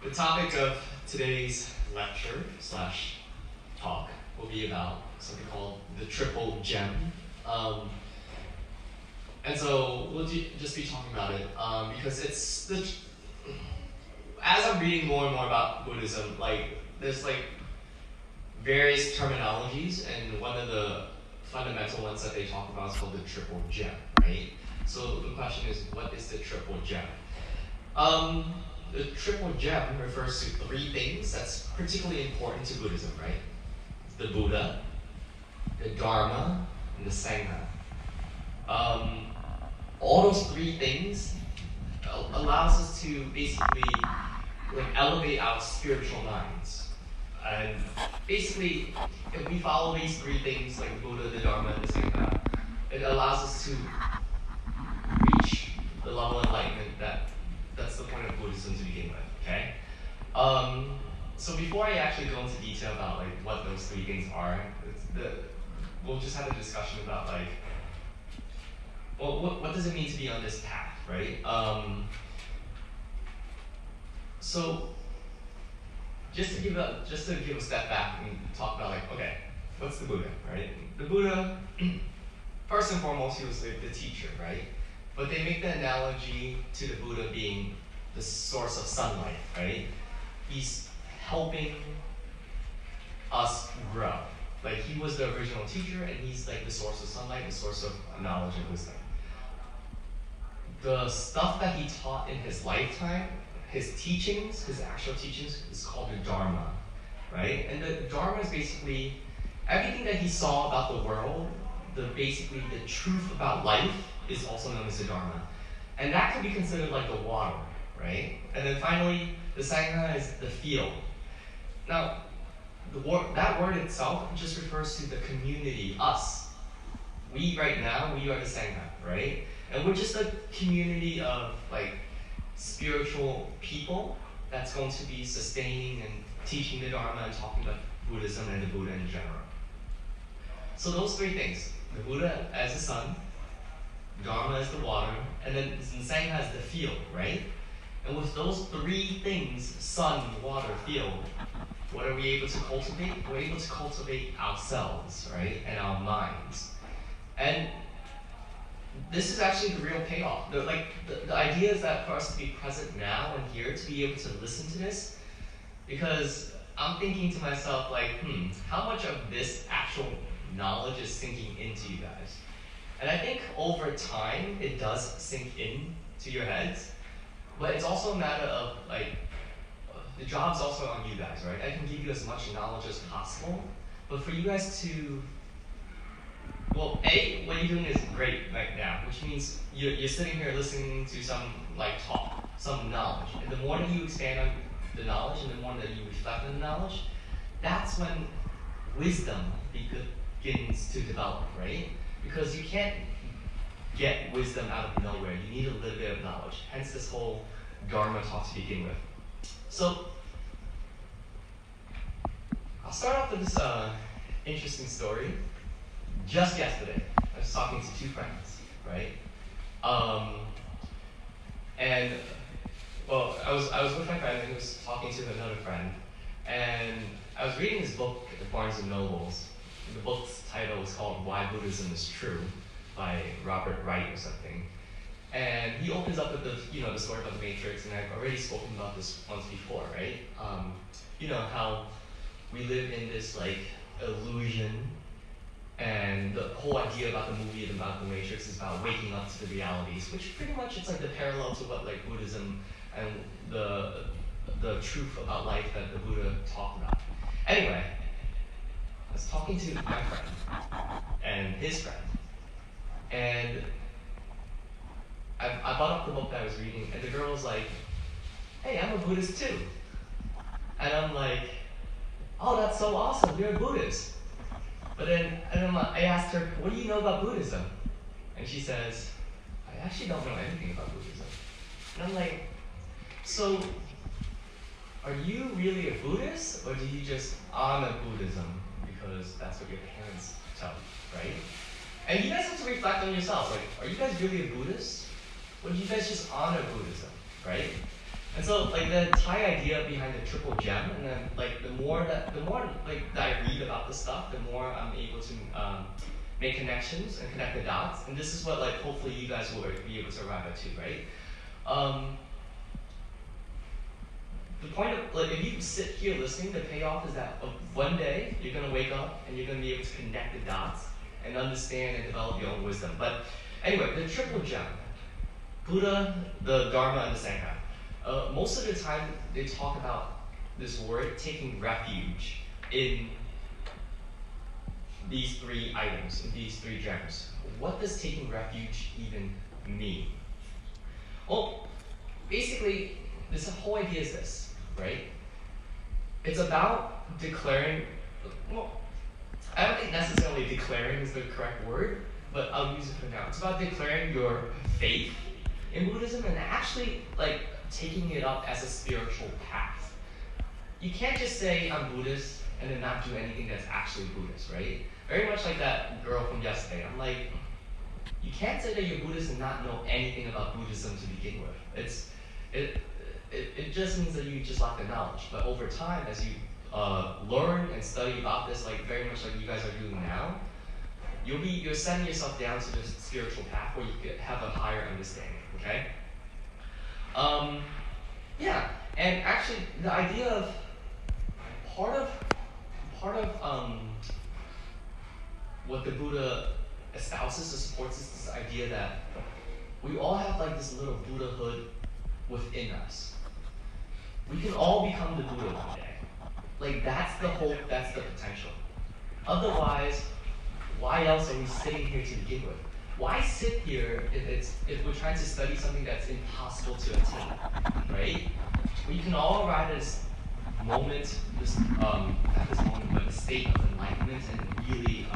The topic of today's lecture slash talk will be about something called the triple gem. And so we'll just be talking about it because it's as I'm reading more and more about Buddhism, there's various terminologies, and one of the fundamental ones that they talk about is called the triple gem, right? So the question is, what is the triple gem? The triple gem refers to three things that's particularly important to Buddhism, right? The Buddha, the Dharma, and the Sangha. All those three things allows us to basically elevate our spiritual minds. And basically, if we follow these three things, like the Buddha, the Dharma, and the Sangha, it allows us to reach the level of enlightenment that's the point of Buddhism to begin with, okay? So before I actually go into detail about what those three things are, we'll just have a discussion about what does it mean to be on this path, right? So just to give a step back and talk about okay, what's the Buddha, right? The Buddha, first and foremost, he was the teacher, right? But they make the analogy to the Buddha being the source of sunlight, right? He's helping us grow. He was the original teacher, and he's the source of sunlight, the source of knowledge and wisdom. The stuff that he taught in his lifetime, his teachings, his actual teachings, is called the Dharma, right? And the Dharma is basically everything that he saw about the world, basically the truth about life is also known as the Dharma. And that could be considered like the water, right? And then finally, the Sangha is the field. Now, that word itself just refers to the community, us. We right now, we are the Sangha, right? And we're just a community of spiritual people that's going to be sustaining and teaching the Dharma and talking about Buddhism and the Buddha in general. So those three things, the Buddha as the sun, Dharma as the water, and then the Sangha as the field, right? And with those three things, sun, water, field, what are we able to cultivate? We're able to cultivate ourselves, right? And our minds. And this is actually the real payoff. The idea is that for us to be present now and here, to be able to listen to this, because I'm thinking to myself, how much of this actual knowledge is sinking into you guys? And I think over time, it does sink into your heads, but it's also a matter of, the job's also on you guys, right? I can give you as much knowledge as possible, but for you guys to, what you're doing is great right now, which means you're sitting here listening to some, talk, some knowledge. And the more that you expand on the knowledge and the more that you reflect on the knowledge, that's when wisdom begins to develop, right? Because you can't get wisdom out of nowhere. You need a little bit of knowledge. Hence this whole Dharma talk to begin with. So, I'll start off with this interesting story. Just yesterday, I was talking to two friends, right? I was with my friend, and he was talking to another friend, and I was reading this book at Barnes and Nobles. The book's title is called "Why Buddhism is True" by Robert Wright or something. And he opens up with the story about the Matrix, and I've already spoken about this once before, right? How we live in this illusion, and the whole idea about the movie and about the Matrix is about waking up to the realities, which pretty much it's the parallel to what Buddhism and the truth about life that the Buddha talked about. Anyway, I was talking to my friend and his friend, and I brought up the book that I was reading, and the girl was like, "Hey, I'm a Buddhist too." And I'm like, "Oh, that's so awesome, you're a Buddhist." But then I asked her, "What do you know about Buddhism?" And she says, "I actually don't know anything about Buddhism." And I'm like, "So, are you really a Buddhist, or do you just honor Buddhism because that's what your parents tell you, right?" And you guys have to reflect on yourselves. Are you guys really a Buddhist? Or do you guys just honor Buddhism, right? And so like the entire idea behind the triple gem, and then like the more that I read about this stuff, the more I'm able to make connections and connect the dots. And this is what like hopefully you guys will be able to arrive at too, right? The point of like if you sit here listening, the payoff is that one day you're gonna wake up and you're gonna be able to connect the dots and understand and develop your own wisdom. But anyway, the triple gem, Buddha, the Dharma, and the Sangha. Most of the time they talk about this word taking refuge in these three items, in these three gems. What does taking refuge even mean? Well, basically, this whole idea is this, right? It's about declaring, well, I don't think necessarily declaring is the correct word, but I'll use it for now. It's about declaring your faith in Buddhism and actually like taking it up as a spiritual path. You can't just say I'm Buddhist and then not do anything that's actually Buddhist, right? Very much like that girl from yesterday. I'm like, you can't say that you're Buddhist and not know anything about Buddhism to begin with. It just means that you just lack the knowledge. But over time, as you learn and study about this, like very much like you guys are doing now, you're setting yourself down to this spiritual path where you could have a higher understanding. Okay. Yeah, and actually, the idea of part of what the Buddha espouses or supports is this idea that we all have like this little Buddhahood within us. We can all become the Buddha one day. Like that's the hope, that's the potential. Otherwise, why else are we sitting here to begin with? Why sit here if we're trying to study something that's impossible to attain, right? We can all arrive at this moment, like a state of enlightenment and really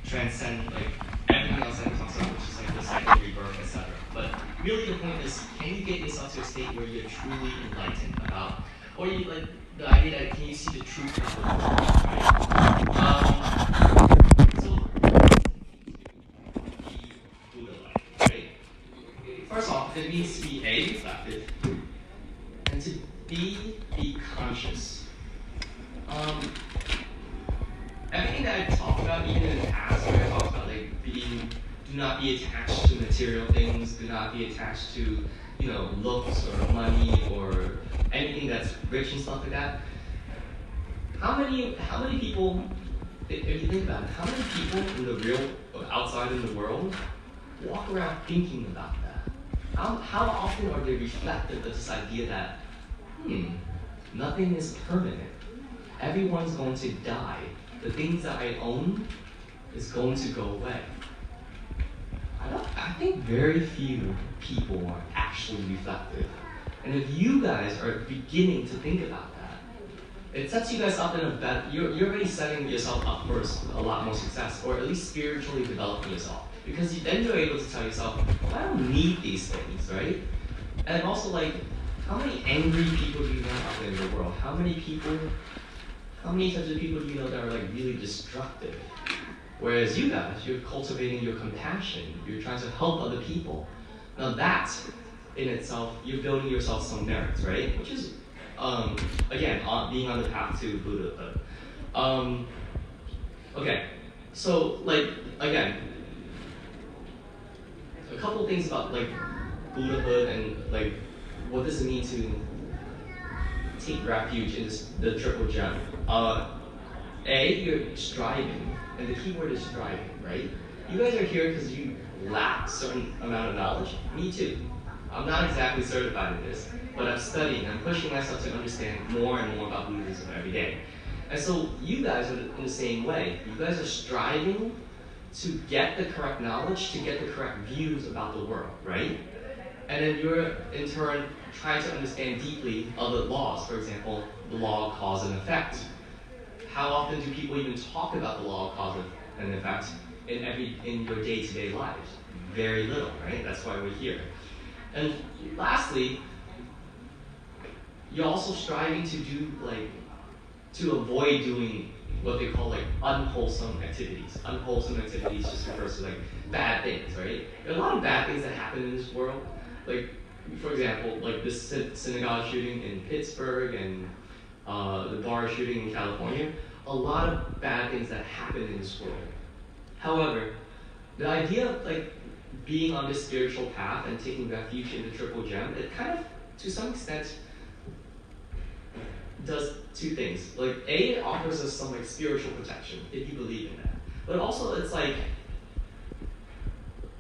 transcend like everything else that we talked about, which is like the cycle, rebirth, etc. But really the point is, can you get yourself to a state where you're truly enlightened about, or you like the idea that can you see the truth of the world, right? So Buddha-like, right? First off, it means to be A, reflective, and to be conscious. Everything that I've talked about, even in the past, where I talked about like do not be attached to material things, do not be attached to, looks or money or anything that's rich and stuff like that. How many people, if you think about it, how many people in the real, outside in the world, walk around thinking about that? How often are they reflective of this idea that, nothing is permanent. Everyone's going to die. The things that I own is going to go away. I think very few people are actually reflective. And if you guys are beginning to think about that, it sets you guys up in a better, you're already setting yourself up for a lot more success, or at least spiritually developing yourself. Because then you're able to tell yourself, well, I don't need these things, right? And also like, how many angry people do you know out there in the world? How many types of people do you know that are like really destructive? Whereas you guys, you're cultivating your compassion. You're trying to help other people. Now that, in itself, you're building yourself some merits, right? Which is, again, being on the path to Buddhahood. Okay, so like, again, a couple things about like Buddhahood and like, what does it mean to take refuge in the triple gem? A, you're striving, and the key word is striving, right? You guys are here because you lack a certain amount of knowledge. Me too. I'm not exactly certified in this, but I'm studying. I'm pushing myself to understand more and more about Buddhism every day. And so you guys are in the same way. You guys are striving to get the correct knowledge, to get the correct views about the world, right? And then you're, in turn, trying to understand deeply other laws. For example, the law of cause and effect. How often do people even talk about the law of cause and effect in your day-to-day lives? Very little, right? That's why we're here. And lastly, you're also striving to avoid doing what they call like unwholesome activities. Unwholesome activities just refers to like bad things, right? There are a lot of bad things that happen in this world. Like for example, like this synagogue shooting in Pittsburgh and the bar shooting in California, a lot of bad things that happen in this world. However, the idea of like being on this spiritual path and taking refuge in the triple gem, it kind of, to some extent, does two things. Like, A, it offers us some like spiritual protection, if you believe in that. But also, it's like,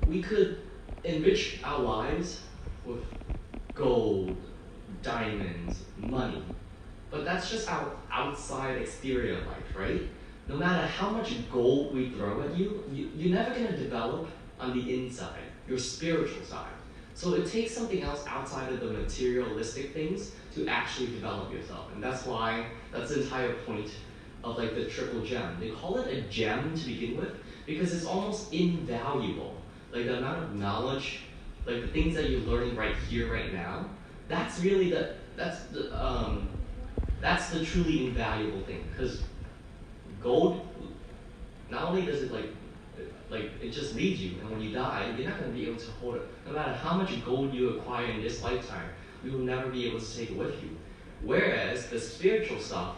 we could enrich our lives with gold, diamonds, money. But that's just our outside exterior life, right? No matter how much gold we throw at you, you're never going to develop on the inside, your spiritual side. So it takes something else outside of the materialistic things to actually develop yourself. And that's why, that's the entire point of like the triple gem. They call it a gem to begin with because it's almost invaluable. Like the amount of knowledge, like the things that you're learning right here, right now, that's really that's the truly invaluable thing. Because gold, not only does it like it just leaves you, and when you die, you're not going to be able to hold it. No matter how much gold you acquire in this lifetime, you will never be able to take it with you. Whereas the spiritual stuff,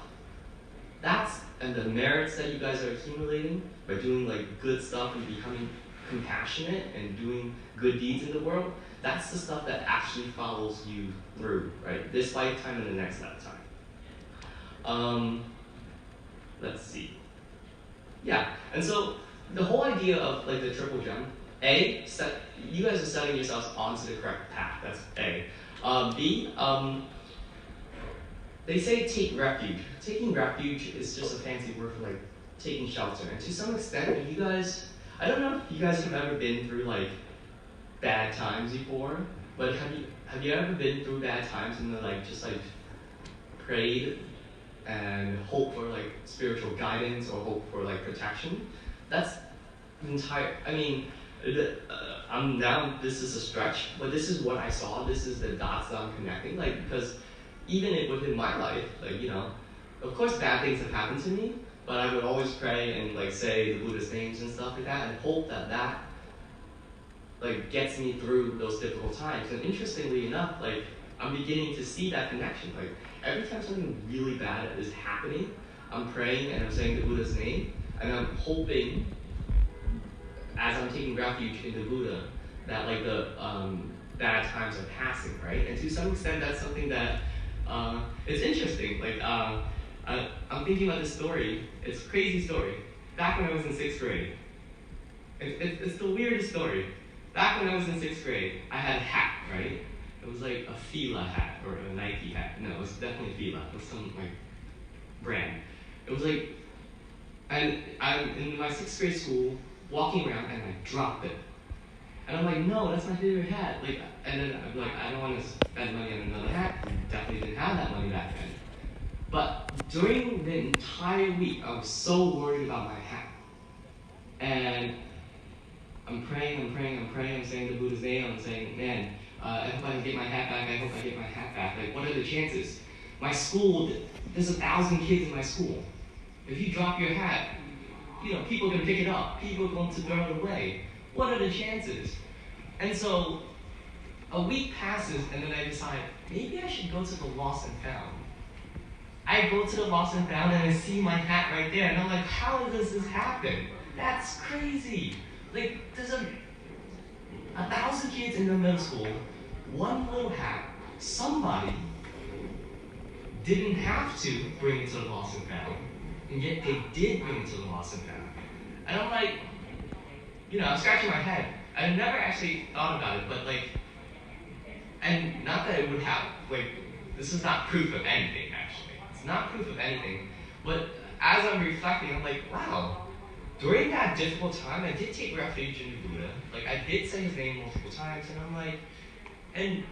and the merits that you guys are accumulating by doing like good stuff and becoming compassionate and doing good deeds in the world, that's the stuff that actually follows you through, right? This lifetime and the next lifetime. Let's see. Yeah, and so the whole idea of like the triple gem, A, you guys are setting yourselves onto the correct path. That's A. B, they say take refuge. Taking refuge is just a fancy word for like taking shelter. And to some extent, you guys, I don't know if you guys have ever been through like bad times before, but have you ever been through bad times and then like just like prayed and hope for like spiritual guidance or hope for like protection? That's the entire, I mean, now this is a stretch, but this is what I saw. This is the dots that I'm connecting. Like, because even within my life, like, you know, of course bad things have happened to me, but I would always pray and like say the Buddhist names and stuff like that and hope that like gets me through those difficult times. And interestingly enough, like I'm beginning to see that connection. Like every time something really bad is happening, I'm praying and I'm saying the Buddha's name, and I'm hoping, as I'm taking refuge in the Buddha, that like the bad times are passing, right? And to some extent, that's something that it's interesting. Like I'm thinking about this story. It's a crazy story. Back when I was in 6th grade, it's the weirdest story. Back when I was in 6th grade, I had a hat, right? It was like a Fila hat or a Nike hat. No, it was definitely Fila. It was some like brand. It was like, and I'm in my 6th grade school, walking around and I dropped it. And I'm like, no, that's my favorite hat. Like, and then I'm like, I don't want to spend money on another hat. We definitely didn't have that money back then. But during the entire week, I was so worried about my hat. And I'm praying, I'm saying the Buddha's name, I'm saying, man, I hope I can get my hat back, I hope I get my hat back. Like, what are the chances? My school, there's 1,000 kids in my school. If you drop your hat, you know, people are going to pick it up. People are going to throw it away. What are the chances? And so a week passes, and then I decide, maybe I should go to the lost and found. I go to the lost and found, and I see my hat right there, and I'm like, how does this happen? That's crazy. Like, there's 1,000 kids in the middle school, one little hat, somebody didn't have to bring it to the lost and found, and yet they did bring it to the lost and found. And I'm like, you know, I'm scratching my head. I never actually thought about it, but like, and not that it would have, like, this is not proof of anything, actually. It's not proof of anything, but as I'm reflecting, I'm like, wow, during that difficult time, I did take refuge in the Buddha. Like, I did say his name multiple times, and I'm like, and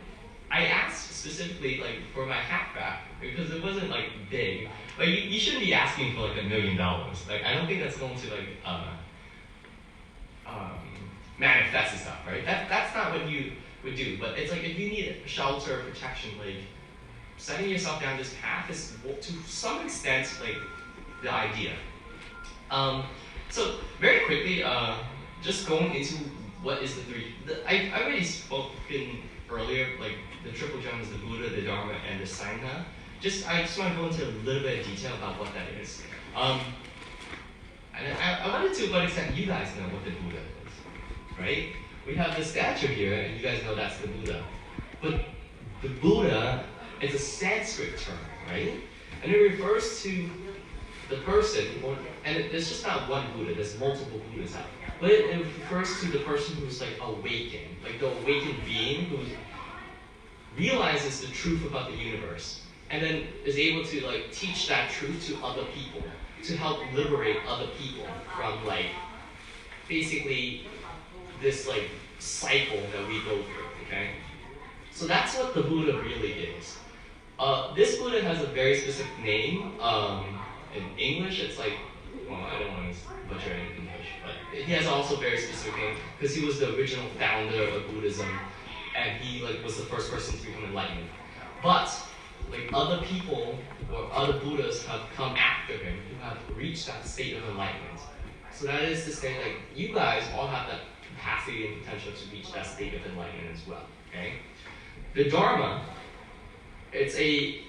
I asked specifically, like, for my hat back, because it wasn't, like, big. Like, you shouldn't be asking for, like, $1 million. Like, I don't think that's going to, like, manifest itself, right? That's not what you would do. But it's like, if you need shelter or protection, like, setting yourself down this path is, to some extent, like, the idea. So, very quickly, just going into what is the three. I've already spoken earlier, like the triple gems, the Buddha, the Dharma, and the Sangha. I just want to go into a little bit of detail about what that is. And I wanted to what extent you guys know what the Buddha is, right? We have the statue here, and you guys know that's the Buddha. But the Buddha is a Sanskrit term, right? And it refers to the person, and there's just not one Buddha, there's multiple Buddhas out. But it refers to the person who's like awakened, like the awakened being who realizes the truth about the universe, and then is able to like teach that truth to other people, to help liberate other people from like basically this like cycle that we go through, okay? So that's what the Buddha really is. This Buddha has a very specific name. In English, it's like, well, I don't want to butcher it in English, but he has also a very specific name because he was the original founder of Buddhism, and he like was the first person to become enlightened. But like other people or other Buddhas have come after him who have reached that state of enlightenment. So that is to say, like you guys all have that capacity and potential to reach that state of enlightenment as well. Okay, the Dharma. It's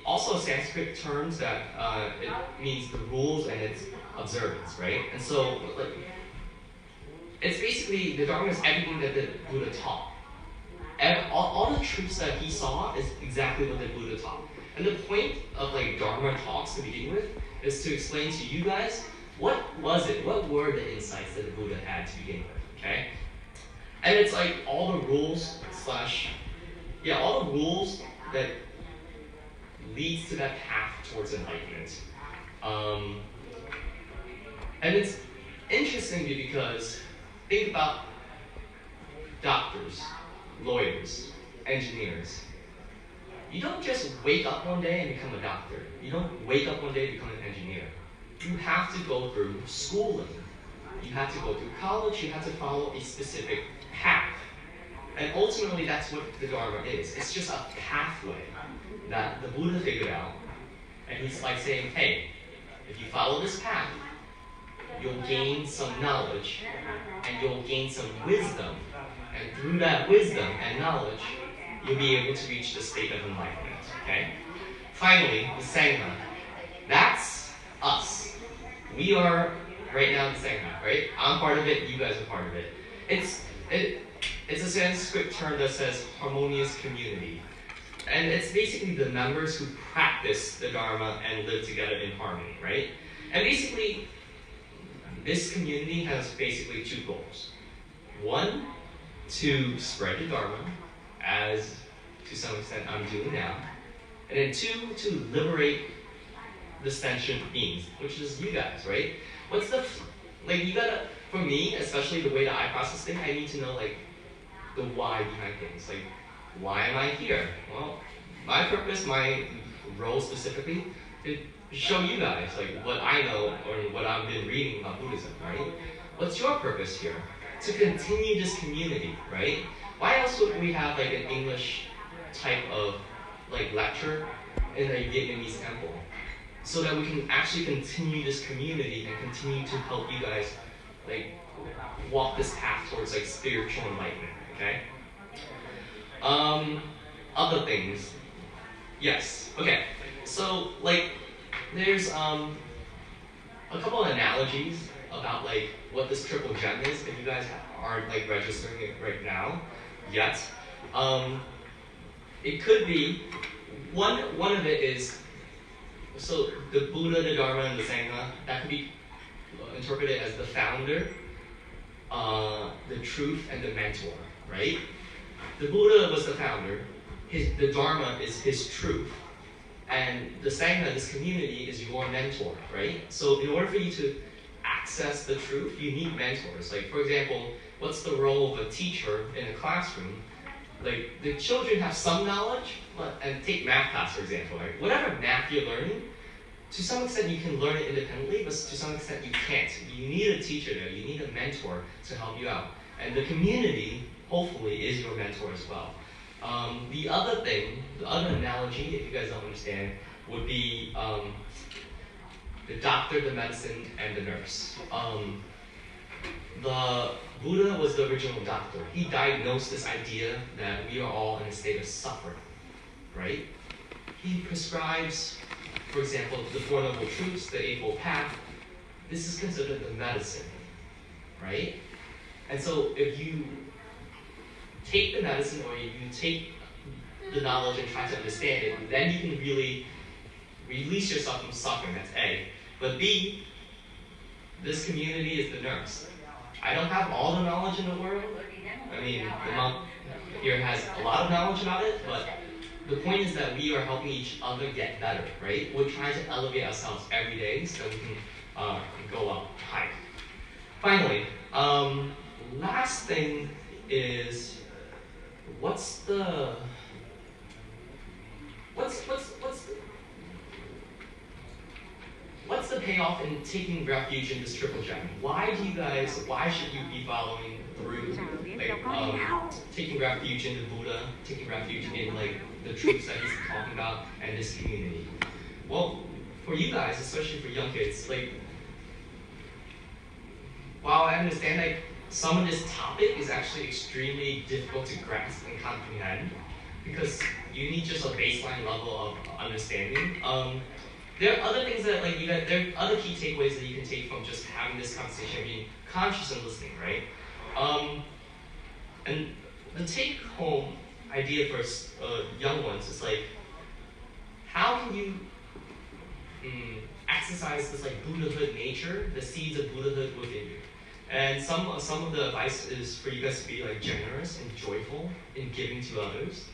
also a Sanskrit term that it means the rules and its observance, right? And so, like, it's basically the Dharma is everything that the Buddha taught. And all the truths that he saw is exactly what the Buddha taught. And the point of like Dharma talks to begin with is to explain to you guys what were the insights that the Buddha had to begin with, okay? And it's like all the rules that leads to that path towards enlightenment. And it's interesting because think about doctors, lawyers, engineers. You don't just wake up one day and become a doctor. You don't wake up one day and become an engineer. You have to go through schooling. You have to go through college. You have to follow a specific path. And ultimately, that's what the Dharma is. It's just a pathway that the Buddha figured out. And he's like saying, hey, if you follow this path, you'll gain some knowledge, and you'll gain some wisdom. And through that wisdom and knowledge, you'll be able to reach the state of enlightenment, okay? Finally, the Sangha. That's us. We are, right now, the Sangha, right? I'm part of it, you guys are part of it. It's a Sanskrit term that says harmonious community. And it's basically the members who practice the Dharma and live together in harmony, right? And basically, this community has basically two goals. One, to spread the Dharma, as to some extent I'm doing now. And then two, to liberate the sentient beings, which is you guys, right? For me, especially the way that I process things, I need to know like the why behind things. Like, why am I here? Well, my purpose, my role specifically, is to show you guys like what I know or what I've been reading about Buddhism, right? What's your purpose here? To continue this community, right? Why else would we have like an English type of like lecture in a Vietnamese temple? So that we can actually continue this community and continue to help you guys like walk this path towards like spiritual enlightenment, okay? Other things. Yes, okay. So like there's a couple of analogies about like what this triple gem is if you guys aren't like registering it right now yet. It could be one of it is, so the Buddha, the Dharma, and the Sangha, that could be interpreted as the founder, the truth, and the mentor, right? The Buddha was the founder, the Dharma is his truth, and the Sangha, this community, is your mentor, right? So in order for you to access the truth, you need mentors. Like, for example, what's the role of a teacher in a classroom? Like, the children have some knowledge, and take math class, for example, right? Whatever math you're learning, to some extent you can learn it independently, but to some extent you can't. You need a teacher there, you need a mentor to help you out. And the community, hopefully, is your mentor as well. The other analogy, if you guys don't understand, would be the doctor, the medicine, and the nurse. the Buddha was the original doctor. He diagnosed this idea that we are all in a state of suffering, right? He prescribes, for example, the Four Noble Truths, the Eightfold Path. This is considered the medicine, right? And so if you take the medicine or you take the knowledge and try to understand it, then you can really release yourself from suffering. That's A. But B, this community is the nurse. I don't have all the knowledge in the world. I mean, the monk here has a lot of knowledge about it, but the point is that we are helping each other get better, right? We're trying to elevate ourselves every day so we can go up higher. Finally, last thing is, what's the payoff in taking refuge in this triple gem? Why should you be following through, taking refuge in the Buddha, taking refuge in the truths that he's talking about, and this community? Well, for you guys, especially for young kids, while I understand some of this topic is actually extremely difficult to grasp and comprehend, because you need just a baseline level of understanding. There are other things that there are other key takeaways that you can take from just having this conversation, being conscious and listening, right? And the take-home idea for young ones is how can you exercise this Buddhahood nature, the seeds of Buddhahood within you? And some of the advice is for you guys to be generous and joyful in giving to others,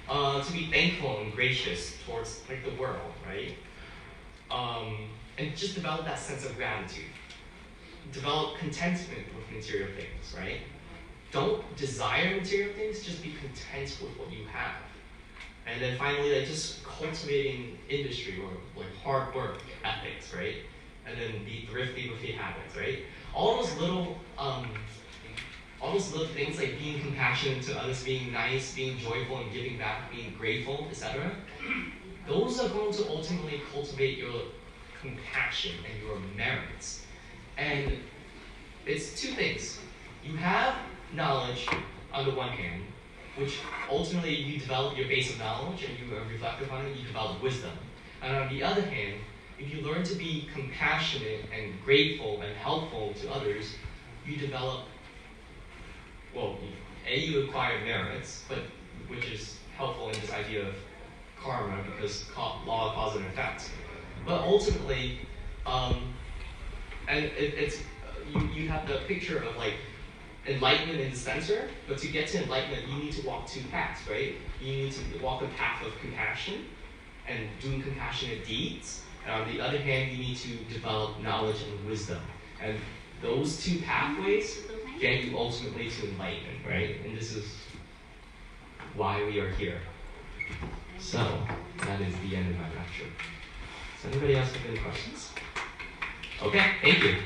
to be thankful and gracious towards the world, right? And just develop that sense of gratitude. Develop contentment with material things, right? Don't desire material things, just be content with what you have. And then finally, just cultivating industry or hard work ethics, right? And then be thrifty with your habits, right? All those little things like being compassionate to others, being nice, being joyful and giving back, being grateful, etc. Those are going to ultimately cultivate your compassion and your merits. And it's two things. You have knowledge on the one hand, which ultimately you develop your base of knowledge and you reflect upon it, you develop wisdom. And on the other hand, if you learn to be compassionate and grateful and helpful to others, you develop, you acquire merits, but which is helpful in this idea of karma, because law of cause and effect. But ultimately, you have the picture of enlightenment in the center, but to get to enlightenment, you need to walk two paths, right? You need to walk a path of compassion and doing compassionate deeds. And on the other hand, you need to develop knowledge and wisdom. And those two pathways get you ultimately to enlightenment, right? And this is why we are here. So, that is the end of my lecture. Does anybody else have any questions? Okay, thank you.